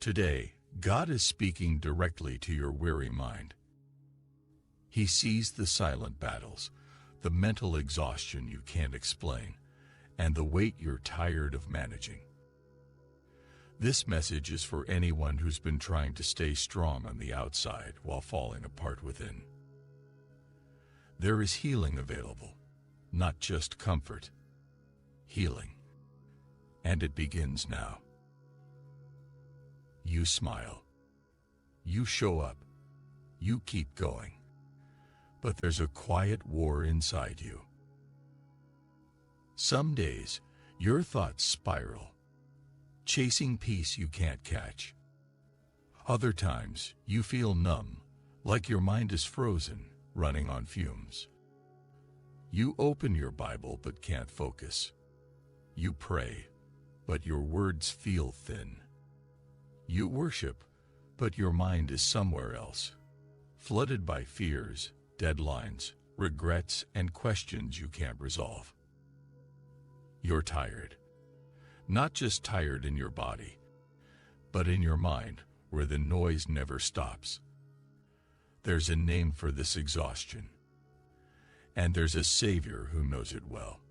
Today, God is speaking directly to your weary mind. He sees the silent battles, the mental exhaustion you can't explain, and the weight you're tired of managing. This message is for anyone who's been trying to stay strong on the outside while falling apart within. There is healing available, not just comfort. Healing. And it begins now. You smile. You show up. You keep going. But there's a quiet war inside you. Some days, your thoughts spiral, chasing peace you can't catch. Other times, you feel numb, like your mind is frozen, running on fumes. You open your Bible but can't focus. You pray, but your words feel thin. You worship, but your mind is somewhere else, flooded by fears, deadlines, regrets, and questions you can't resolve. You're tired. Not just tired in your body, but in your mind, where the noise never stops. There's a name for this exhaustion, and there's a Savior who knows it well.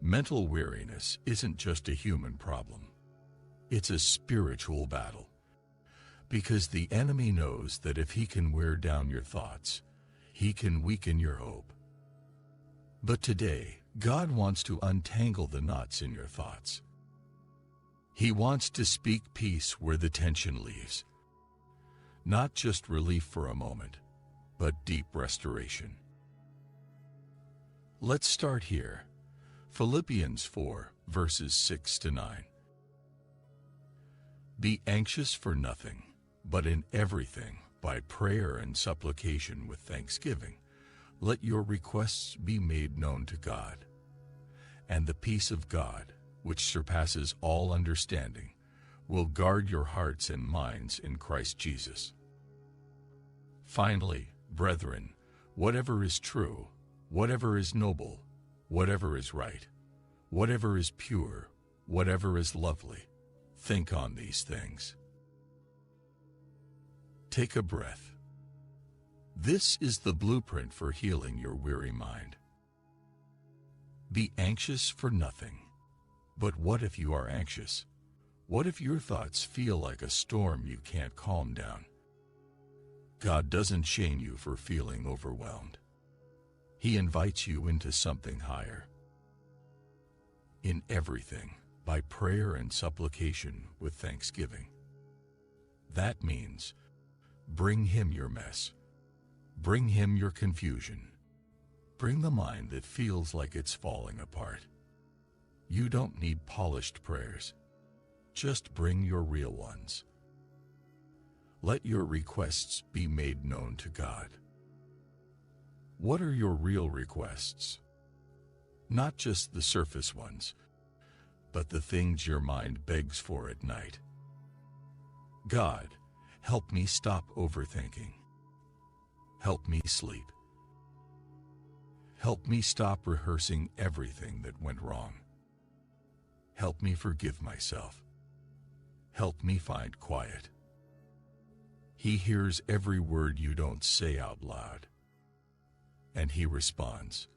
Mental weariness isn't just a human problem. It's a spiritual battle, because the enemy knows that if he can wear down your thoughts, he can weaken your hope. But today, God wants to untangle the knots in your thoughts. He wants to speak peace where the tension leaves. Not just relief for a moment, but deep restoration. Let's start here. Philippians 4, verses 6 to 9. Be anxious for nothing, but in everything, by prayer and supplication with thanksgiving, let your requests be made known to God. And the peace of God, which surpasses all understanding, will guard your hearts and minds in Christ Jesus. Finally, brethren, whatever is true, whatever is noble, whatever is right, whatever is pure, whatever is lovely, think on these things. Take a breath. This is the blueprint for healing your weary mind. Be anxious for nothing. But what if you are anxious? What if your thoughts feel like a storm you can't calm down? God doesn't shame you for feeling overwhelmed. He invites you into something higher. In everything, by prayer and supplication with thanksgiving. That means, bring Him your mess. Bring Him your confusion. Bring the mind that feels like it's falling apart. You don't need polished prayers. Just bring your real ones. Let your requests be made known to God. What are your real requests? Not just the surface ones, but the things your mind begs for at night. God, help me stop overthinking. Help me sleep. Help me stop rehearsing everything that went wrong. Help me forgive myself. Help me find quiet. He hears every word you don't say out loud. And He responds.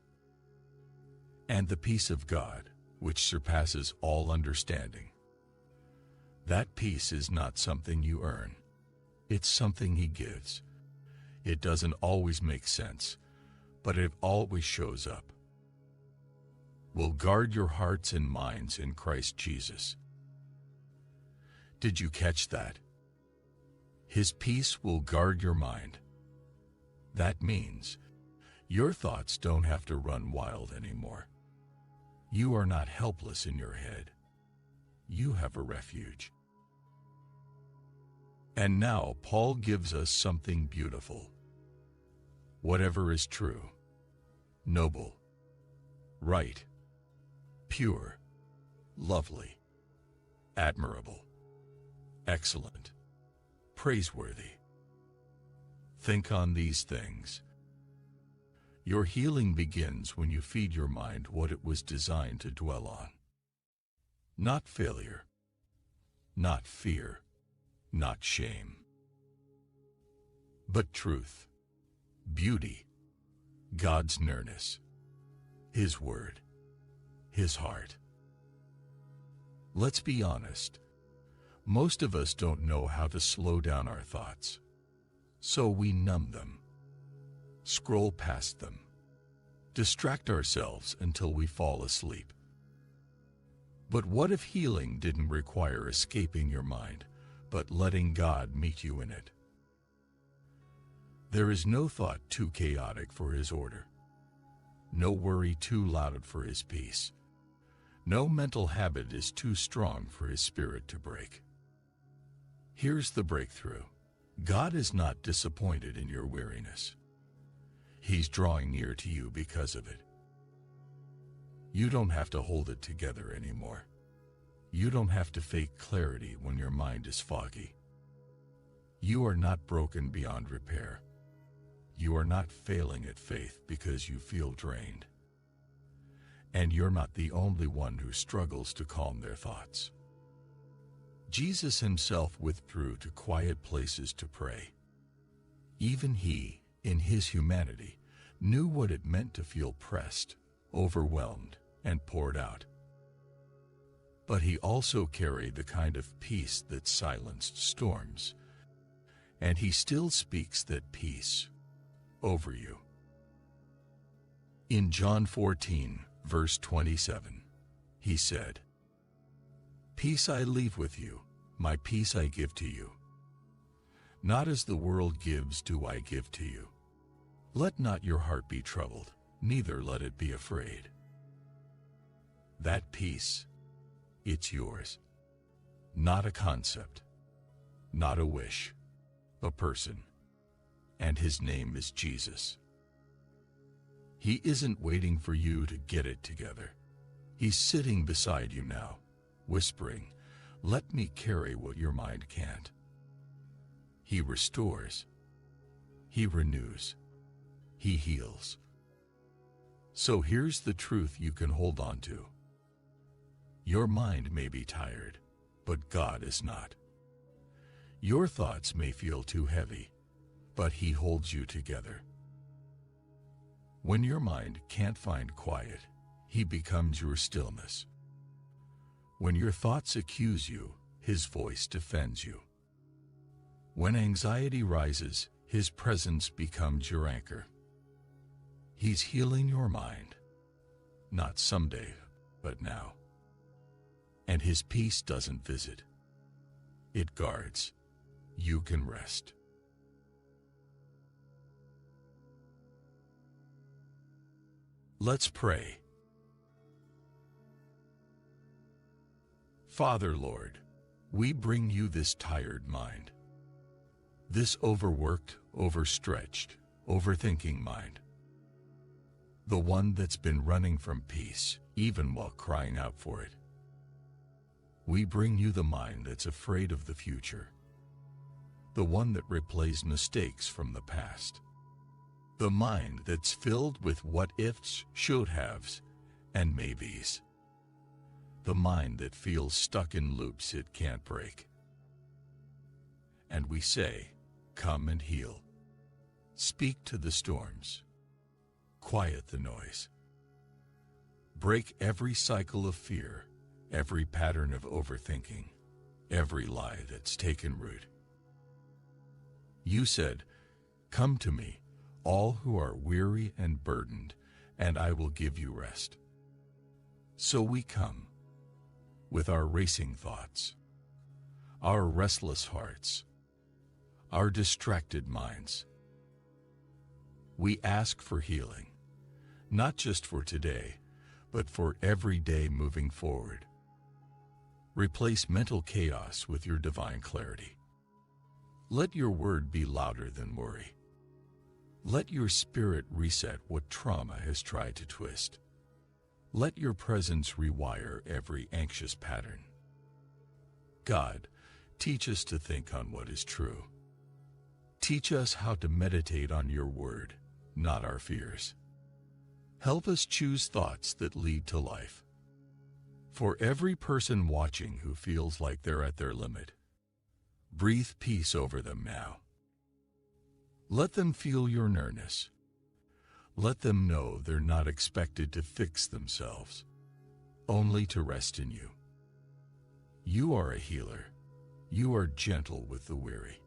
And the peace of God, which surpasses all understanding. That peace is not something you earn. It's something He gives. It doesn't always make sense, but it always shows up. Will guard your hearts and minds in Christ Jesus. Did you catch that? His peace will guard your mind. That means your thoughts don't have to run wild anymore. You are not helpless in your head. You have a refuge. And now Paul gives us something beautiful. Whatever is true, noble, right, pure, lovely, admirable, excellent, praiseworthy. Think on these things. Your healing begins when you feed your mind what it was designed to dwell on. Not failure, not fear, not shame, but truth, beauty, God's nearness, His Word, His heart. Let's be honest. Most of us don't know how to slow down our thoughts, so we numb them, scroll past them, distract ourselves until we fall asleep. But what if healing didn't require escaping your mind, but letting God meet you in it? There is no thought too chaotic for His order, no worry too loud for His peace, no mental habit is too strong for His Spirit to break. Here's the breakthrough. God is not disappointed in your weariness. He's drawing near to you because of it. You don't have to hold it together anymore. You don't have to fake clarity when your mind is foggy. You are not broken beyond repair. You are not failing at faith because you feel drained. And you're not the only one who struggles to calm their thoughts. Jesus Himself withdrew to quiet places to pray. Even He, in His humanity, knew what it meant to feel pressed, overwhelmed, and poured out. But He also carried the kind of peace that silenced storms, and He still speaks that peace over you. In John 14, verse 27, He said, "Peace I leave with you, my peace I give to you. Not as the world gives do I give to you. Let not your heart be troubled, neither let it be afraid." That peace, it's yours. Not a concept, not a wish, a person. And His name is Jesus. He isn't waiting for you to get it together. He's sitting beside you now, whispering, "Let me carry what your mind can't." He restores. He renews. He heals. So here's the truth you can hold on to. Your mind may be tired, but God is not. Your thoughts may feel too heavy, but He holds you together. When your mind can't find quiet, He becomes your stillness. When your thoughts accuse you, His voice defends you. When anxiety rises, His presence becomes your anchor. He's healing your mind, not someday, but now. And His peace doesn't visit. It guards. You can rest. Let's pray. Father, Lord, we bring you this tired mind, this overworked, overstretched, overthinking mind, the one that's been running from peace, even while crying out for it. We bring you the mind that's afraid of the future, the one that replays mistakes from the past, the mind that's filled with what-ifs, should-haves, and maybes, the mind that feels stuck in loops it can't break. And we say, come and heal. Speak to the storms. Quiet the noise. Break every cycle of fear, every pattern of overthinking, every lie that's taken root. You said, "Come to me, all who are weary and burdened, and I will give you rest." So we come, with our racing thoughts, our restless hearts, our distracted minds. We ask for healing, not just for today, but for every day moving forward. Replace mental chaos with your divine clarity. Let your word be louder than worry. Let your spirit reset what trauma has tried to twist. Let your presence rewire every anxious pattern. God, teach us to think on what is true. Teach us how to meditate on your word, not our fears. Help us choose thoughts that lead to life. For every person watching who feels like they're at their limit, breathe peace over them now. Let them feel your nearness. Let them know they're not expected to fix themselves, only to rest in you. You are a healer. You are gentle with the weary.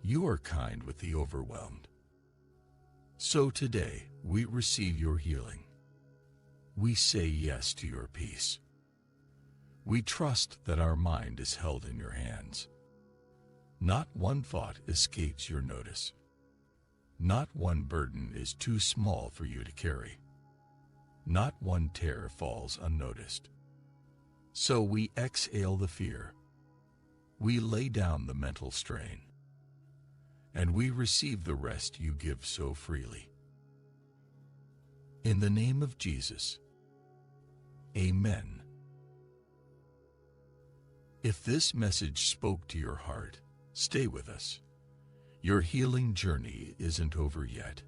You are kind with the overwhelmed. So today, we receive your healing. We say yes to your peace. We trust that our mind is held in your hands. Not one thought escapes your notice. Not one burden is too small for you to carry. Not one tear falls unnoticed. So we exhale the fear. We lay down the mental strain. And we receive the rest you give so freely. In the name of Jesus, amen. If this message spoke to your heart, stay with us. Your healing journey isn't over yet.